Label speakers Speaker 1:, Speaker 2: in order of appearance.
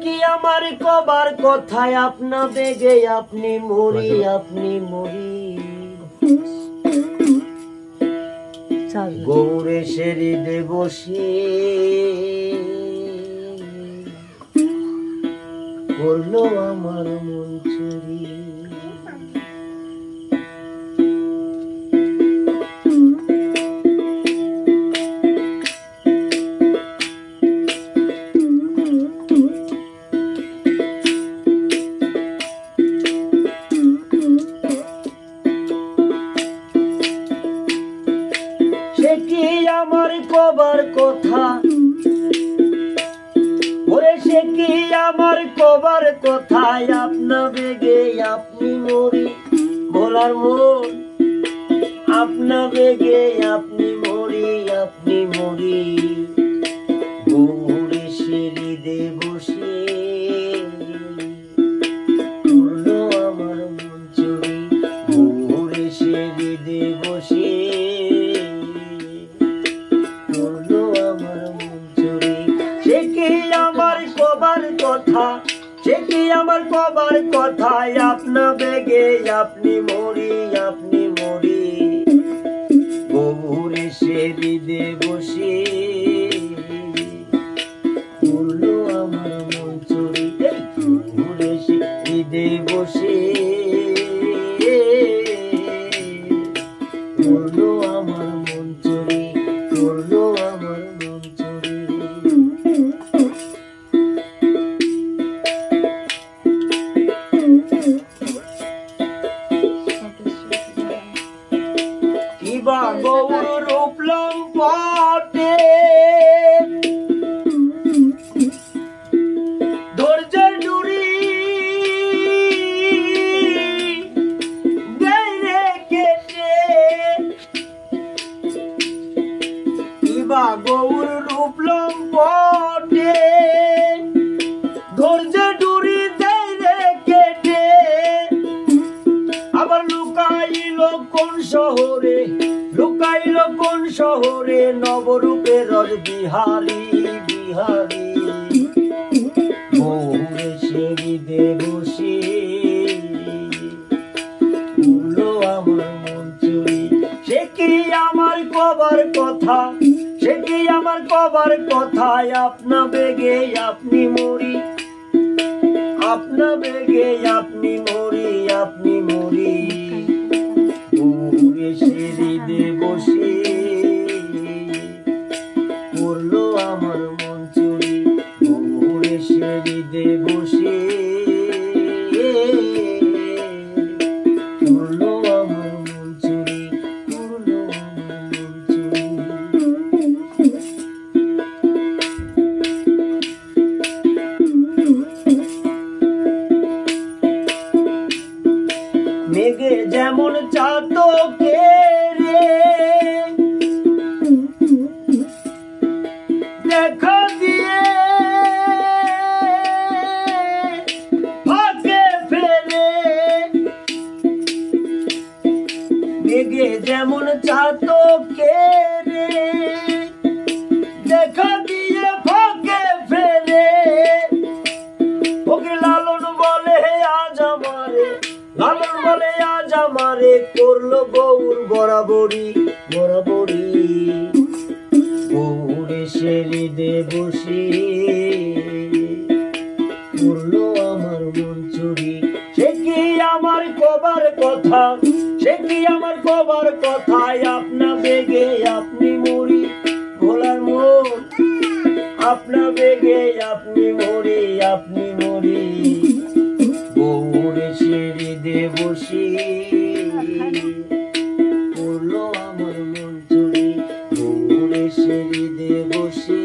Speaker 1: কি আমার কবার কথায় আপনা বেগে আপনি মরি গৌরে সেরিদে বসে করলো আমার মন চুরি। সে কি আমার কবার কথা, ওরে সে কি আমার কবার কথায় আপনা বেগে আপনি মরি ভোলার মন, আপনা বেগে আপনি মরি গৌরে সিঁড়িতে বসে করলো আমার মন চুরি। গৌরে সিঁড়িতে বসে করলো আমার মন চুরি। সে কি আমার কবার কথা, সে কি আমার কবার কথায় আপনা বেগে আপনি মরি গৌরে সিঁড়িতে বসে করলো আমার মন চুরি। গৌরে সিঁড়িতে বসে করলো আমার মন চুরি, করলো আমার মন চুরি। কিবা গৌর রূপলং পটে ধৈর্যের ডুরি গাইরে কেটে, কিবা গৌর রূপলং পটে ধৈর্যের ডুরি গাইরে কেটে আবার লুকাইলো কোন শহরে, লুকাইলো কোন শহরে নবরূপের রজ বিহারি গৌরে সিঁড়িতে বসে করলো আমার মন চুরি। সে কি আমার কবার কথা, সে কি আমার কবার কথায় আপনা বেগে আপনি মরি, আপনা বেগে আপনি মরি গৌরে সিঁড়িতে বসে করলো আমার মন চুরি। গৌরে সিঁড়িতে বসে করলো আমার মন চুরি, করলো আমার মন চুরি। মেঘে যেমন চাতকে রে দেখা দিয়ে ফাঁকে ফেলে, মেঘে যেমন চাতকে রে দেখা দিয়ে ফাঁকে ফেলে ওকে লালন বলে আজ আমারে, লালন বলে আজ আমারে করলো গৌর বরাবরি গৌরে সিঁড়িতে বসে করলো আমার মন চুরি। সে কি আমার কবার কথা, সে কি আমার কবার কথায় আপনা বেগে আপনি মরি ভোলার মন, আপনা বেগে আপনি মরি গৌরে সিঁড়িতে বসে করলো আমার মন চুরি। গৌরে সিঁড়িতে বসে